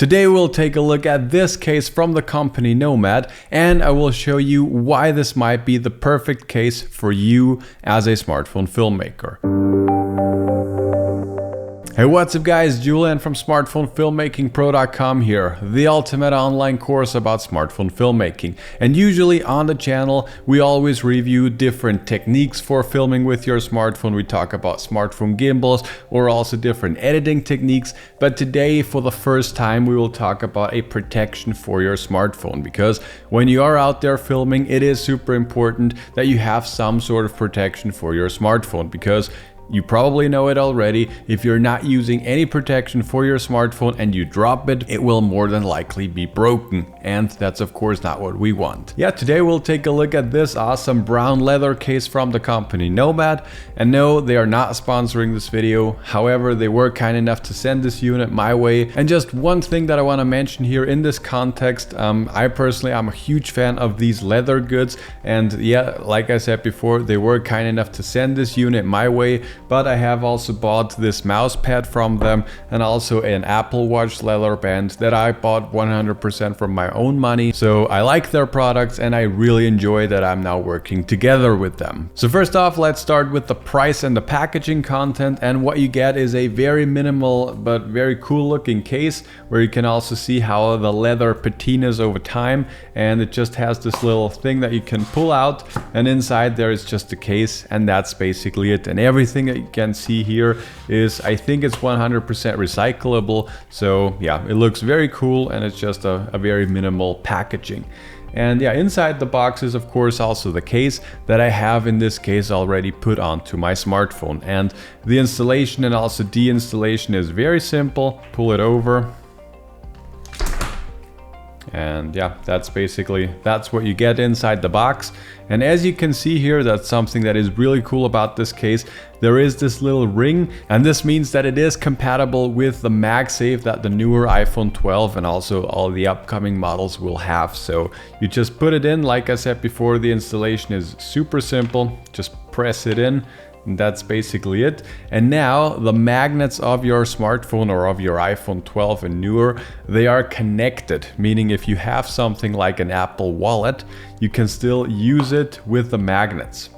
Today we'll take a look at this case from the company Nomad, and I will show you why this might be the perfect case for you as a smartphone filmmaker. Hey, what's up guys, Julian from smartphonefilmmakingpro.com here, the ultimate online course about smartphone filmmaking. And usually on the channel we always review different techniques for filming with your smartphone. We talk about smartphone gimbals or also different editing techniques, but today for the first time we will talk about a protection for your smartphone, because when you are out there filming it is super important that you have some sort of protection for your smartphone, because you probably know it already. If you're not using any protection for your smartphone and you drop it, it will more than likely be broken. And that's of course not what we want. Yeah, today we'll take a look at this awesome brown leather case from the company Nomad. And no, they are not sponsoring this video. However, they were kind enough to send this unit my way. And just one thing that I want to mention here in this context, I personally am a huge fan of these leather goods. And yeah, like I said before, they were kind enough to send this unit my way. But I have also bought this mouse pad from them and also an Apple Watch leather band that I bought 100% from my own money. So I like their products and I really enjoy that I'm now working together with them. So first off, let's start with the price and the packaging content. And what you get is a very minimal but very cool looking case where you can also see how the leather patinas over time. And it just has this little thing that you can pull out, and inside there is just a case, and that's basically it. And everything that you can see here is, I think it's 100% recyclable. So yeah, it looks very cool and it's just a very minimal packaging. And yeah, inside the box is of course also the case that I have in this case already put onto my smartphone. And the installation and also de-installation is very simple. Pull it over. And yeah, that's what you get inside the box. And as you can see here, that's something that is really cool about this case. There is this little ring, and this means that it is compatible with the MagSafe that the newer iPhone 12 and also all the upcoming models will have. So you just put it in. Like I said before, the installation is super simple. Just press it in. And that's basically it. And now the magnets of your smartphone or of your iPhone 12 and newer, they are connected, meaning if you have something like an Apple Wallet, you can still use it with the magnets.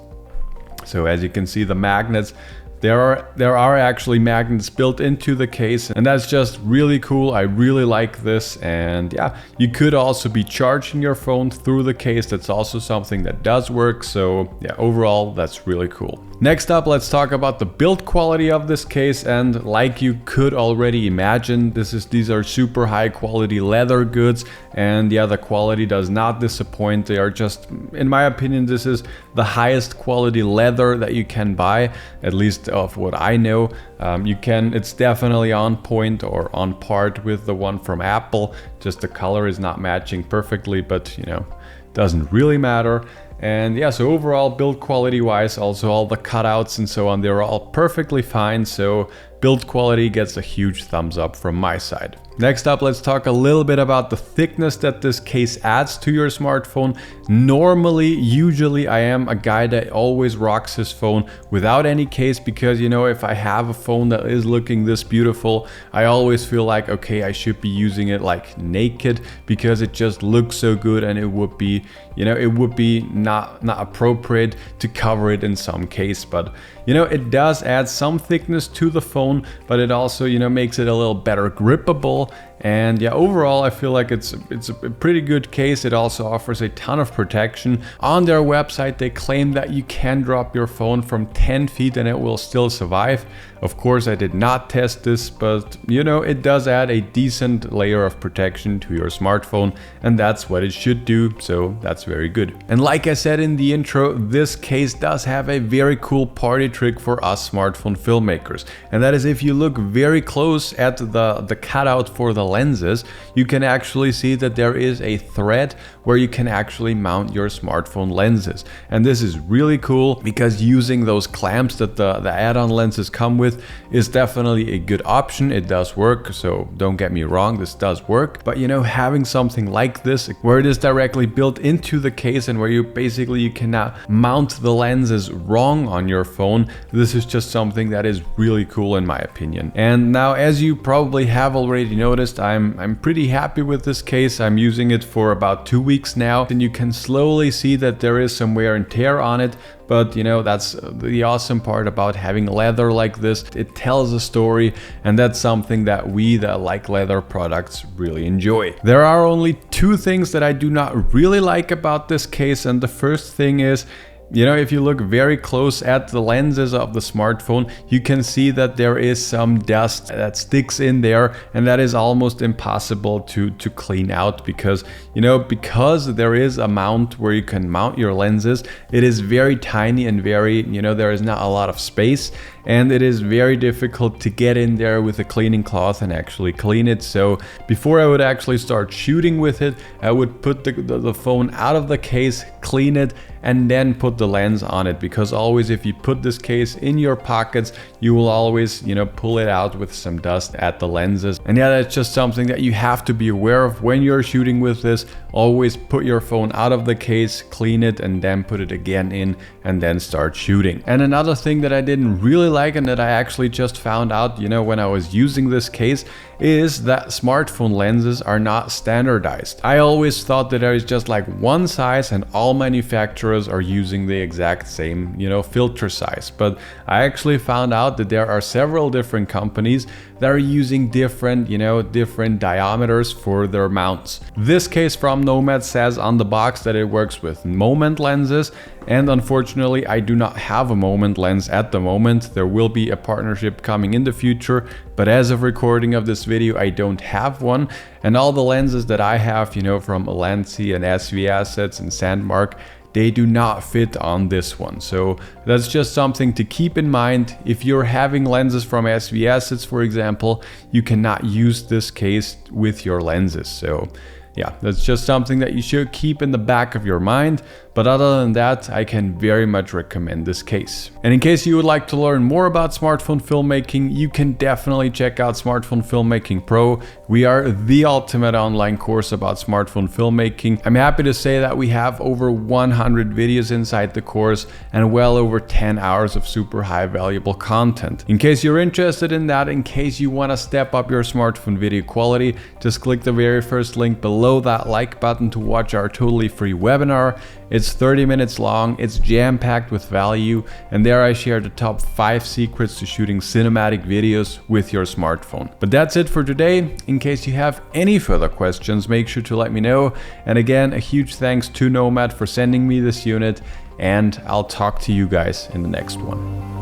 So as you can see, the magnets, there are actually magnets built into the case, and that's just really cool. I really like this. And yeah, you could also be charging your phone through the case. That's also something that does work. So yeah, overall, that's really cool. Next up, let's talk about the build quality of this case. And like you could already imagine, these are super high quality leather goods. And yeah, the quality does not disappoint. They are just, in my opinion, this is the highest quality leather that you can buy, at least of what I know. It's definitely on point or on par with the one from Apple. Just the color is not matching perfectly, but you know, doesn't really matter. And yeah, so overall build quality wise, also all the cutouts and so on, they're all perfectly fine. So build quality gets a huge thumbs up from my side. Next up, let's talk a little bit about the thickness that this case adds to your smartphone. Usually I am a guy that always rocks his phone without any case, because you know, if I have a phone that is looking this beautiful, I always feel like, okay, I should be using it like naked, because it just looks so good, and it would be, you know, it would be not appropriate to cover it in some case. But you know, it does add some thickness to the phone, but it also, you know, makes it a little better grippable. And yeah, overall I feel like it's a pretty good case. It also offers a ton of protection. On their website they claim that you can drop your phone from 10 feet and it will still survive. Of course I did not test this, but you know, it does add a decent layer of protection to your smartphone, and that's what it should do, so that's very good. And like I said in the intro, this case does have a very cool party trick for us smartphone filmmakers, and that is, if you look very close at the cutout for the lenses, you can actually see that there is a thread where you can actually mount your smartphone lenses. And this is really cool, because using those clamps that the add-on lenses come with is definitely a good option. It does work, so don't get me wrong, this does work. But you know, having something like this where it is directly built into the case and where you cannot mount the lenses wrong on your phone, this is just something that is really cool in my opinion. And now, as you probably have already noticed, honest, I'm pretty happy with this case. I'm using it for about 2 weeks now, and you can slowly see that there is some wear and tear on it. But you know, that's the awesome part about having leather like this. It tells a story, and that's something that we that like leather products really enjoy. There are only 2 things that I do not really like about this case, and the first thing is, you know, if you look very close at the lenses of the smartphone, you can see that there is some dust that sticks in there, and that is almost impossible to clean out because, you know, because there is a mount where you can mount your lenses, it is very tiny and very, you know, there is not a lot of space, and it is very difficult to get in there with a cleaning cloth and actually clean it. So before I would actually start shooting with it, I would put the phone out of the case, clean it, and then put the lens on it, because always if you put this case in your pockets, you will always, you know, pull it out with some dust at the lenses. And yeah, that's just something that you have to be aware of when you're shooting with this. Always put your phone out of the case, clean it, and then put it again in, and then start shooting. And another thing that I didn't really like, and that I actually just found out, you know, when I was using this case, is that smartphone lenses are not standardized. I always thought that there is just like one size and all manufacturers are using the exact same, you know, filter size. But I actually found out that there are several different companies that are using different, you know, different diameters for their mounts. This case from Nomad says on the box that it works with Moment lenses, and unfortunately I do not have a Moment lens at the moment. There will be a partnership coming in the future, but as of recording of this video, I don't have one. And all the lenses that I have, you know, from Lancy and SV Assets and Sandmark, they do not fit on this one. So that's just something to keep in mind. If you're having lenses from SV Assets, for example, you cannot use this case with your lenses. So yeah, that's just something that you should keep in the back of your mind. But other than that, I can very much recommend this case. And in case you would like to learn more about smartphone filmmaking, you can definitely check out Smartphone Filmmaking Pro. We are the ultimate online course about smartphone filmmaking. I'm happy to say that we have over 100 videos inside the course and well over 10 hours of super high valuable content. In case you're interested in that, in case you want to step up your smartphone video quality, just click the very first link below that like button to watch our totally free webinar. It's 30 minutes long, it's jam-packed with value, and there I share the top 5 secrets to shooting cinematic videos with your smartphone. But that's it for today. In case you have any further questions, make sure to let me know. And again, a huge thanks to Nomad for sending me this unit, and I'll talk to you guys in the next one.